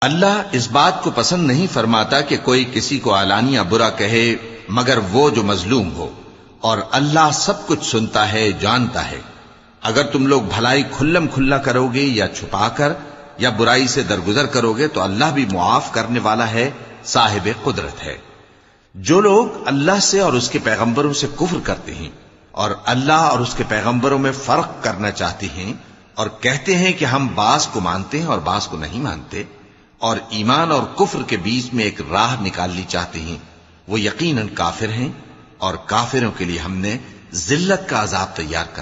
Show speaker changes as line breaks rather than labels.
अल्लाह इस बात को पसंद नहीं फरमाता कि कोई किसी को आलानिया बुरा कहे मगर वो जो मजलूम हो, और अल्लाह सब कुछ सुनता है, जानता है। अगर तुम लोग भलाई खुल्लम खुल्ला करोगे या छुपाकर या बुराई से दरगुजर करोगे तो अल्लाह भी मुआफ करने वाला है, साहिब कुदरत है। जो लोग अल्लाह से और उसके पैगंबरों से कुफ्र करते हैं और अल्लाह और उसके पैगंबरों में फर्क करना चाहते हैं और कहते हैं कि हम बास को मानते हैं और बास को नहीं मानते, और ईमान और कुफ्र के बीच में एक राह निकालनी चाहते हैं, वो यकीनन काफिर हैं और काफिरों के लिए हमने जिल्लत का अजाब तैयार कर